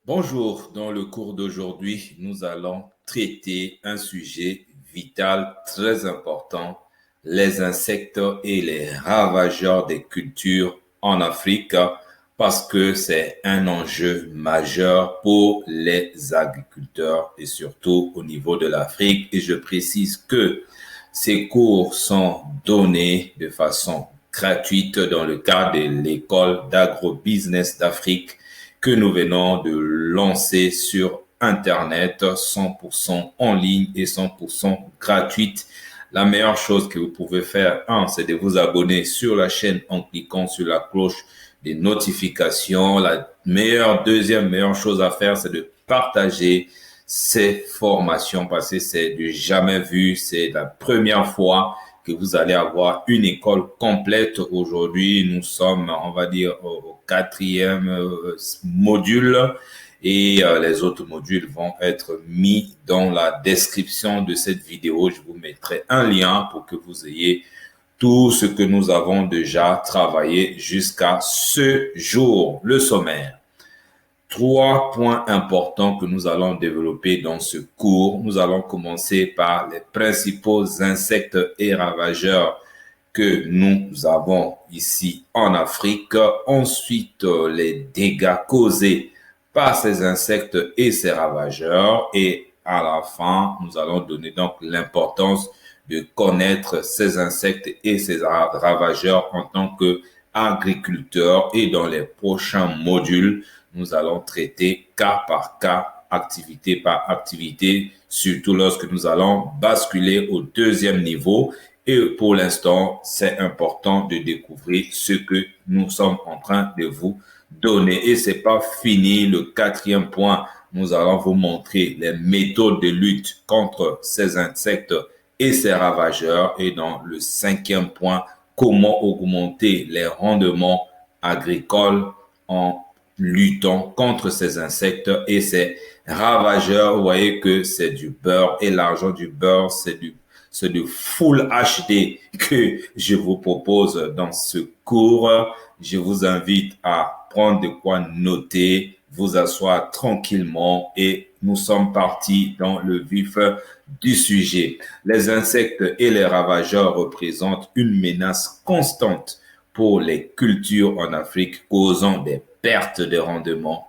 Bonjour, dans le cours d'aujourd'hui, nous allons traiter un sujet vital très important, les insectes et les ravageurs des cultures en Afrique, parce que c'est un enjeu majeur pour les agriculteurs et surtout au niveau de l'Afrique. Et je précise que ces cours sont donnés de façon gratuite dans le cadre de l'école d'agrobusiness d'Afrique que nous venons de lancer sur Internet, 100% en ligne et 100% gratuite. La meilleure chose que vous pouvez faire, c'est de vous abonner sur la chaîne en cliquant sur la cloche des notifications. La deuxième meilleure chose à faire, c'est de partager ces formations parce que c'est du jamais vu. C'est la première fois que vous allez avoir une école complète. Aujourd'hui, nous sommes, on va dire, au quatrième module et les autres modules vont être mis dans la description de cette vidéo. Je vous mettrai un lien pour que vous ayez tout ce que nous avons déjà travaillé jusqu'à ce jour. Le sommaire. 3 points importants que nous allons développer dans ce cours. Nous allons commencer par les principaux insectes et ravageurs que nous avons ici en Afrique. Ensuite, les dégâts causés par ces insectes et ces ravageurs. Et à la fin, nous allons donner donc l'importance de connaître ces insectes et ces ravageurs en tant qu'agriculteurs. Et dans les prochains modules, nous allons traiter cas par cas, activité par activité, surtout lorsque nous allons basculer au deuxième niveau. Et pour l'instant, c'est important de découvrir ce que nous sommes en train de vous donner. Et c'est pas fini. Le quatrième point, nous allons vous montrer les méthodes de lutte contre ces insectes et ces ravageurs. Et dans le cinquième point, comment augmenter les rendements agricoles en luttant contre ces insectes et ces ravageurs. Vous voyez que c'est du beurre et l'argent du beurre, c'est du full HD que je vous propose dans ce cours. Je vous invite à prendre de quoi noter, vous asseoir tranquillement et nous sommes partis dans le vif du sujet. Les insectes et les ravageurs représentent une menace constante pour les cultures en Afrique, causant des pertes de rendement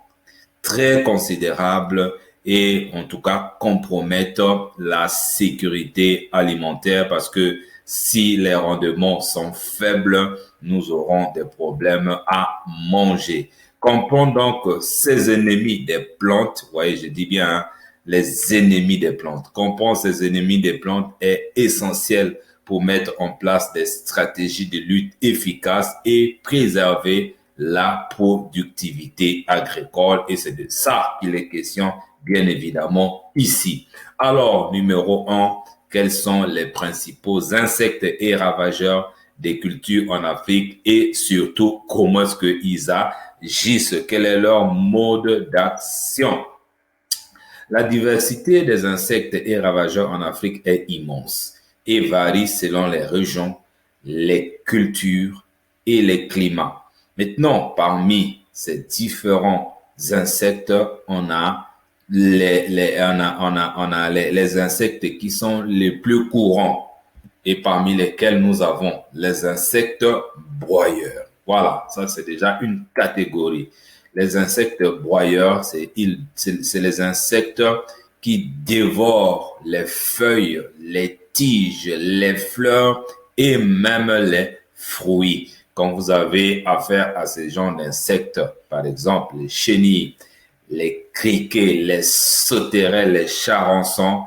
très considérables et en tout cas compromettent la sécurité alimentaire parce que si les rendements sont faibles, nous aurons des problèmes à manger. Comprendre donc ces ennemis des plantes, vous voyez, je dis bien les ennemis des plantes. Comprendre ces ennemis des plantes est essentiel pour mettre en place des stratégies de lutte efficaces et préserver la productivité agricole. Et c'est de ça qu'il est question, bien évidemment, ici. Alors, numéro 1, quels sont les principaux insectes et ravageurs des cultures en Afrique et surtout, comment est-ce qu'ils agissent? Quel est leur mode d'action? La diversité des insectes et ravageurs en Afrique est immense et varie selon les régions, les cultures et les climats. Maintenant, parmi ces différents insectes, on a les insectes qui sont les plus courants et parmi lesquels nous avons les insectes broyeurs. Voilà, ça c'est déjà une catégorie. Les insectes broyeurs, c'est les insectes qui dévorent les feuilles, les tiges, les fleurs et même les fruits. Quand vous avez affaire à ces genres d'insectes, par exemple les chenilles, les criquets, les sauterelles, les charançons,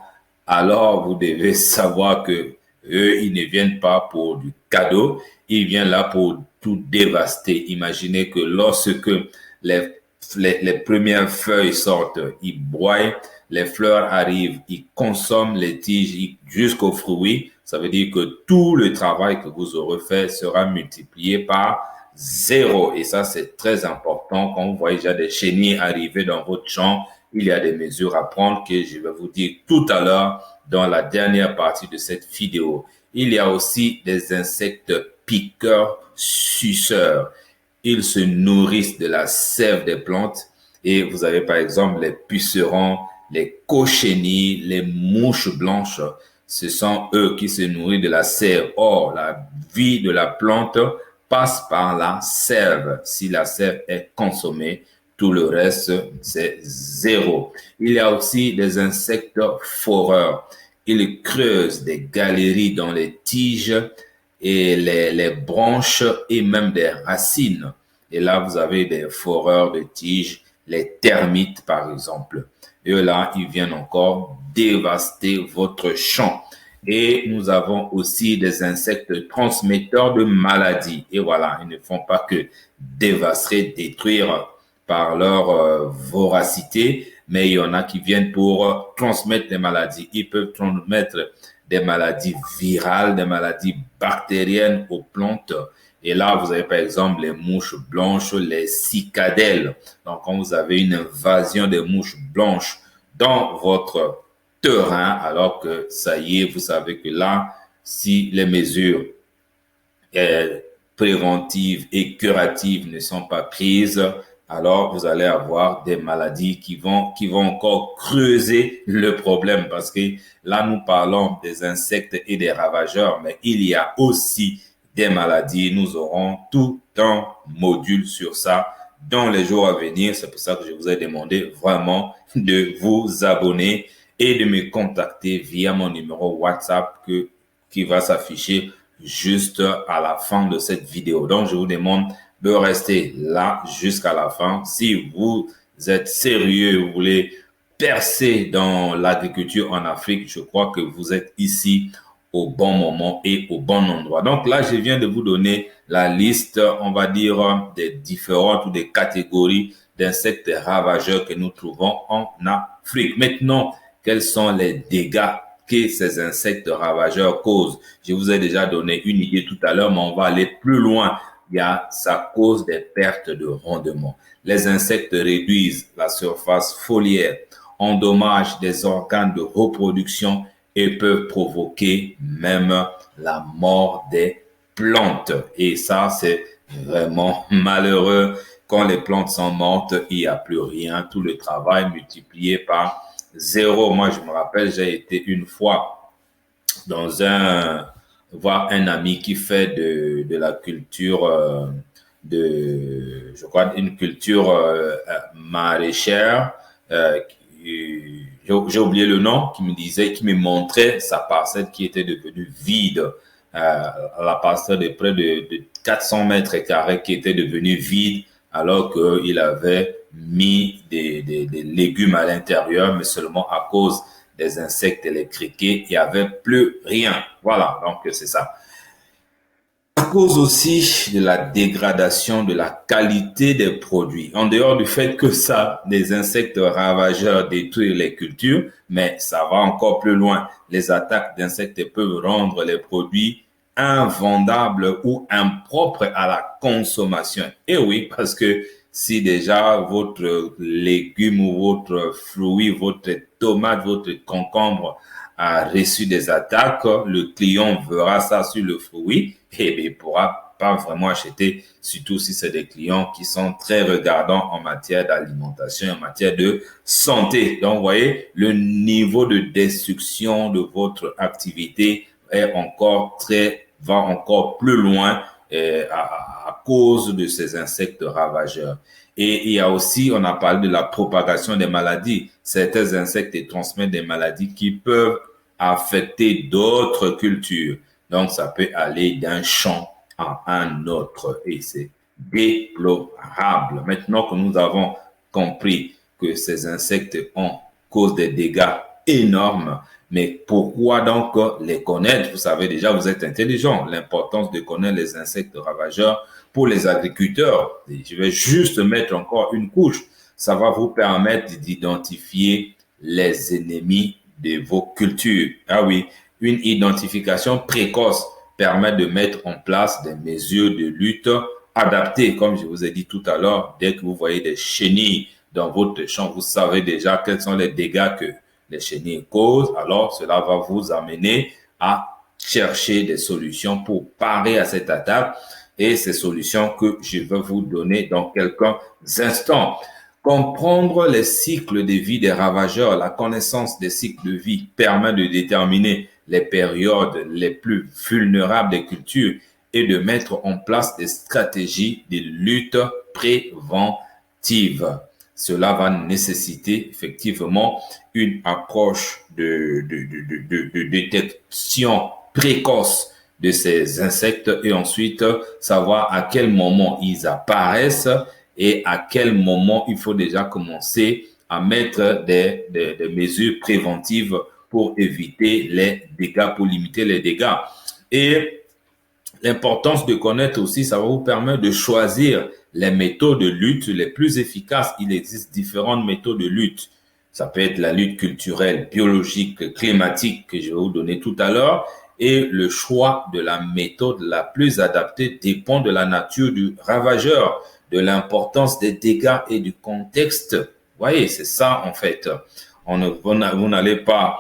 alors vous devez savoir que eux, ils ne viennent pas pour du cadeau, ils viennent là pour tout dévaster. Imaginez que lorsque les premières feuilles sortent, ils broient, les fleurs arrivent, ils consomment les tiges jusqu'aux fruits. Ça veut dire que tout le travail que vous aurez fait sera multiplié par 0. Et ça, c'est très important. Quand vous voyez déjà des chenilles arriver dans votre champ, il y a des mesures à prendre que je vais vous dire tout à l'heure dans la dernière partie de cette vidéo. Il y a aussi des insectes piqueurs, suceurs. Ils se nourrissent de la sève des plantes Et vous avez par exemple les pucerons, les cochenilles, les mouches blanches. Ce sont eux qui se nourrissent de la sève. Or, la vie de la plante passe par la sève. Si la sève est consommée, tout le reste, c'est zéro. Il y a aussi des insectes foreurs. Ils creusent des galeries dans les tiges et les branches et même des racines. Et là, vous avez des foreurs de tiges, les termites par exemple. Et là, ils viennent encore dévaster votre champ. Et nous avons aussi des insectes transmetteurs de maladies. Et voilà, ils ne font pas que dévaster, détruire par leur voracité, mais il y en a qui viennent pour transmettre des maladies. Ils peuvent transmettre des maladies virales, des maladies bactériennes aux plantes. Et là, vous avez par exemple les mouches blanches, les cicadelles. Donc, quand vous avez une invasion des mouches blanches dans votre terrain, alors que ça y est, vous savez que là, si les mesures préventives et curatives ne sont pas prises, alors vous allez avoir des maladies qui vont encore creuser le problème parce que là, nous parlons des insectes et des ravageurs, mais il y a aussi des maladies. Nous aurons tout un module sur ça dans les jours à venir. C'est pour ça que je vous ai demandé vraiment de vous abonner et de me contacter via mon numéro WhatsApp qui va s'afficher juste à la fin de cette vidéo. Donc, je vous demande de rester là jusqu'à la fin. Si vous êtes sérieux, vous voulez percer dans l'agriculture en Afrique, je crois que vous êtes ici au bon moment et au bon endroit. Donc là, je viens de vous donner la liste, on va dire, des différentes ou des catégories d'insectes ravageurs que nous trouvons en Afrique. Maintenant, quels sont les dégâts que ces insectes ravageurs causent? Je vous ai déjà donné une idée tout à l'heure, mais on va aller plus loin. Ça cause des pertes de rendement. Les insectes réduisent la surface foliaire, endommagent des organes de reproduction et peuvent provoquer même la mort des plantes. Et ça, c'est vraiment malheureux. Quand les plantes sont mortes, il n'y a plus rien. Tout le travail multiplié par zéro. Moi, je me rappelle, j'ai été une fois voir un ami qui fait de la culture, je crois, une culture maraîchère. J'ai oublié le nom, qui me montrait sa parcelle qui était devenue vide. La parcelle de près de 400 mètres carrés qui était devenue vide alors qu'il avait mis des légumes à l'intérieur, mais seulement à cause des insectes et les criquets, il n'y avait plus rien. Voilà, donc c'est ça. À cause aussi de la dégradation de la qualité des produits. En dehors du fait que ça, les insectes ravageurs détruisent les cultures, mais ça va encore plus loin. Les attaques d'insectes peuvent rendre les produits invendables ou impropres à la consommation. Et oui, parce que si déjà votre légume ou votre fruit, votre tomate, votre concombre a reçu des attaques, le client verra ça sur le fruit et il ne pourra pas vraiment acheter, surtout si c'est des clients qui sont très regardants en matière d'alimentation, en matière de santé. Donc, vous voyez, le niveau de destruction de votre activité va encore plus loin à cause de ces insectes ravageurs. Et il y a aussi, on a parlé de la propagation des maladies. Certains insectes transmettent des maladies qui peuvent affecter d'autres cultures. Donc, ça peut aller d'un champ à un autre et c'est déplorable. Maintenant que nous avons compris que ces insectes causent des dégâts énormes, mais pourquoi donc les connaître? Vous savez déjà, vous êtes intelligent. L'importance de connaître les insectes ravageurs pour les agriculteurs. Et je vais juste mettre encore une couche. Ça va vous permettre d'identifier les ennemis de vos cultures. Ah oui, une identification précoce permet de mettre en place des mesures de lutte adaptées. Comme je vous ai dit tout à l'heure, dès que vous voyez des chenilles dans votre champ, vous savez déjà quels sont les dégâts que les chenilles causent. Alors, cela va vous amener à chercher des solutions pour parer à cette attaque. Et ces solutions que je vais vous donner dans quelques instants. Comprendre les cycles de vie des ravageurs, la connaissance des cycles de vie permet de déterminer les périodes les plus vulnérables des cultures et de mettre en place des stratégies de lutte préventive. Cela va nécessiter effectivement une approche de détection précoce de ces insectes et ensuite savoir à quel moment ils apparaissent et à quel moment il faut déjà commencer à mettre des mesures préventives pour éviter les dégâts, pour limiter les dégâts. Et l'importance de connaître aussi, ça va vous permettre de choisir les méthodes de lutte les plus efficaces. Il existe différentes méthodes de lutte. Ça peut être la lutte culturelle, biologique, climatique que je vais vous donner tout à l'heure. Et le choix de la méthode la plus adaptée dépend de la nature du ravageur, de l'importance des dégâts et du contexte. Vous voyez, c'est ça en fait. Vous n'allez pas,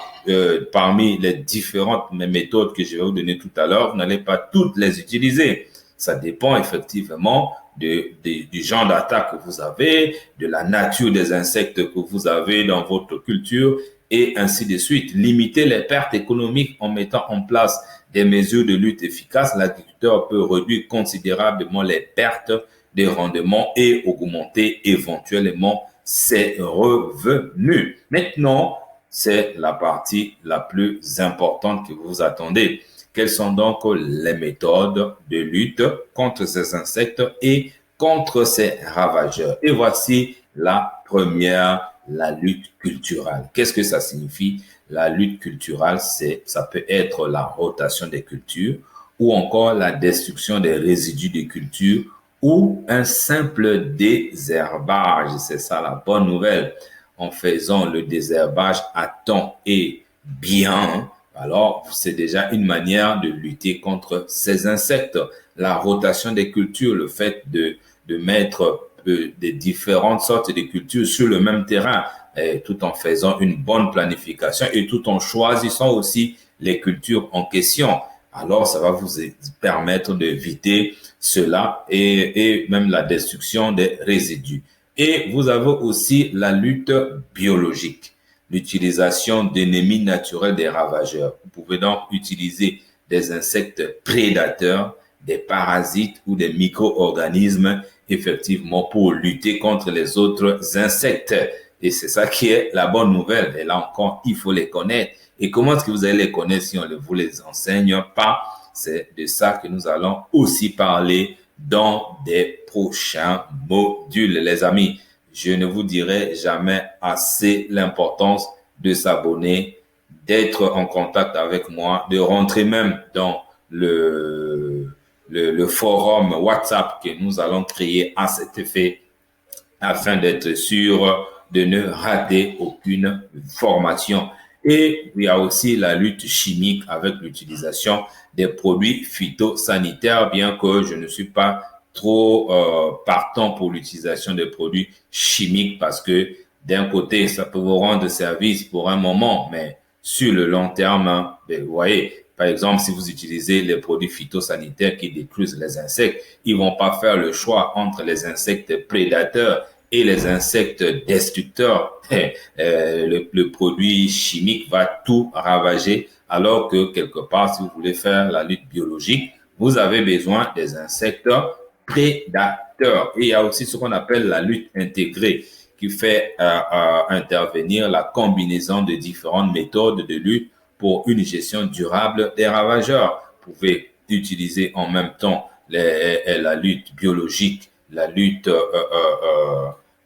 parmi les différentes méthodes que je vais vous donner tout à l'heure, vous n'allez pas toutes les utiliser. Ça dépend effectivement du genre d'attaque que vous avez, de la nature des insectes que vous avez dans votre culture et ainsi de suite. Limiter les pertes économiques en mettant en place des mesures de lutte efficaces. L'agriculteur peut réduire considérablement les pertes des rendements et augmenter éventuellement ses revenus. Maintenant, c'est la partie la plus importante que vous attendez. Quelles sont donc les méthodes de lutte contre ces insectes et contre ces ravageurs? Et voici la première, la lutte culturelle. Qu'est-ce que ça signifie? La lutte culturelle, ça peut être la rotation des cultures ou encore la destruction des résidus de culture ou un simple désherbage. C'est ça la bonne nouvelle. En faisant le désherbage à temps et bien, alors c'est déjà une manière de lutter contre ces insectes. La rotation des cultures, le fait de mettre des différentes sortes de cultures sur le même terrain, tout en faisant une bonne planification et tout en choisissant aussi les cultures en question. Alors, ça va vous permettre d'éviter cela et même la destruction des résidus. Et vous avez aussi la lutte biologique, l'utilisation d'ennemis naturels des ravageurs. Vous pouvez donc utiliser des insectes prédateurs, des parasites ou des micro-organismes effectivement pour lutter contre les autres insectes. Et c'est ça qui est la bonne nouvelle. Et là encore, il faut les connaître. Et comment est-ce que vous allez les connaître si on ne vous les enseigne pas? C'est de ça que nous allons aussi parler dans des prochains modules, les amis. Je ne vous dirai jamais assez l'importance de s'abonner, d'être en contact avec moi, de rentrer même dans le forum WhatsApp que nous allons créer à cet effet afin d'être sûr de ne rater aucune formation. Et il y a aussi la lutte chimique avec l'utilisation des produits phytosanitaires, bien que je ne suis pas trop partant pour l'utilisation des produits chimiques parce que d'un côté, ça peut vous rendre service pour un moment, mais sur le long terme, vous voyez, par exemple, si vous utilisez les produits phytosanitaires qui détruisent les insectes, ils vont pas faire le choix entre les insectes prédateurs et les insectes destructeurs. Le produit chimique va tout ravager, alors que quelque part, si vous voulez faire la lutte biologique, vous avez besoin des insectes prédateurs. Et il y a aussi ce qu'on appelle la lutte intégrée, qui fait intervenir la combinaison de différentes méthodes de lutte pour une gestion durable des ravageurs. Vous pouvez utiliser en même temps la lutte biologique, la lutte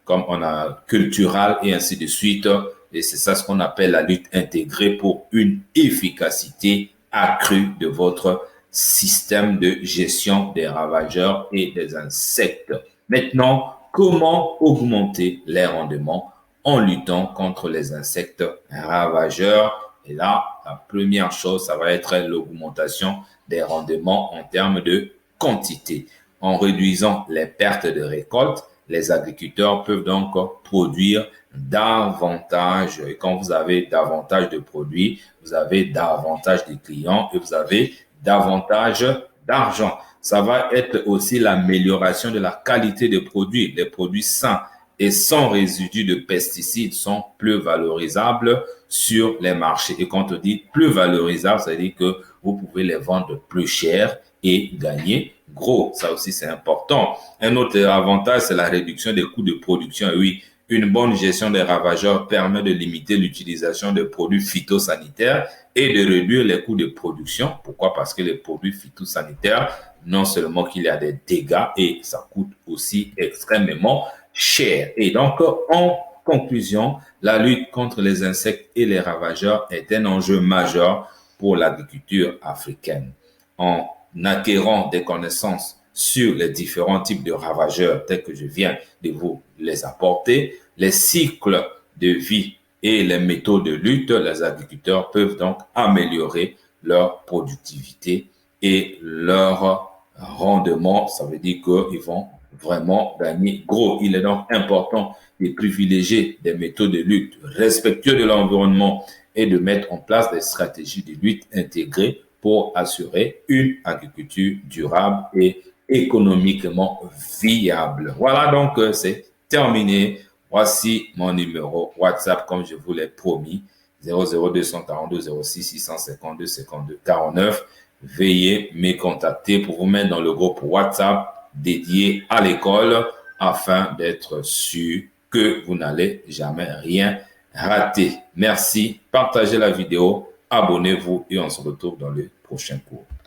comme on a culturelle et ainsi de suite. Et c'est ça ce qu'on appelle la lutte intégrée pour une efficacité accrue de votre système de gestion des ravageurs et des insectes. Maintenant, comment augmenter les rendements en luttant contre les insectes ravageurs? Et là, la première chose, ça va être l'augmentation des rendements en termes de quantité. En réduisant les pertes de récolte, les agriculteurs peuvent donc produire davantage. Et quand vous avez davantage de produits, vous avez davantage de clients et vous avez davantage d'argent. Ça va être aussi l'amélioration de la qualité des produits, les produits sains et sans résidus de pesticides sont plus valorisables sur les marchés. Et quand on dit plus valorisables, ça veut dire que vous pouvez les vendre plus cher et gagner gros. Ça aussi, c'est important. Un autre avantage, c'est la réduction des coûts de production. Et oui, une bonne gestion des ravageurs permet de limiter l'utilisation de produits phytosanitaires et de réduire les coûts de production. Pourquoi? Parce que les produits phytosanitaires, non seulement qu'il y a des dégâts et ça coûte aussi extrêmement cher. Et donc, en conclusion, la lutte contre les insectes et les ravageurs est un enjeu majeur pour l'agriculture africaine. En acquérant des connaissances sur les différents types de ravageurs tels que je viens de vous les apporter, les cycles de vie et les méthodes de lutte, les agriculteurs peuvent donc améliorer leur productivité et leur rendement. Ça veut dire qu'ils vont vraiment gagner gros. Il est donc important de privilégier des méthodes de lutte respectueuses de l'environnement et de mettre en place des stratégies de lutte intégrées pour assurer une agriculture durable et économiquement viable. Voilà donc, c'est terminé. Voici mon numéro WhatsApp, comme je vous l'ai promis, 00242 06 652 52 49. Veuillez me contacter pour vous mettre dans le groupe WhatsApp dédié à l'école afin d'être sûr que vous n'allez jamais rien rater. Merci, partagez la vidéo, abonnez-vous et on se retrouve dans le prochain cours.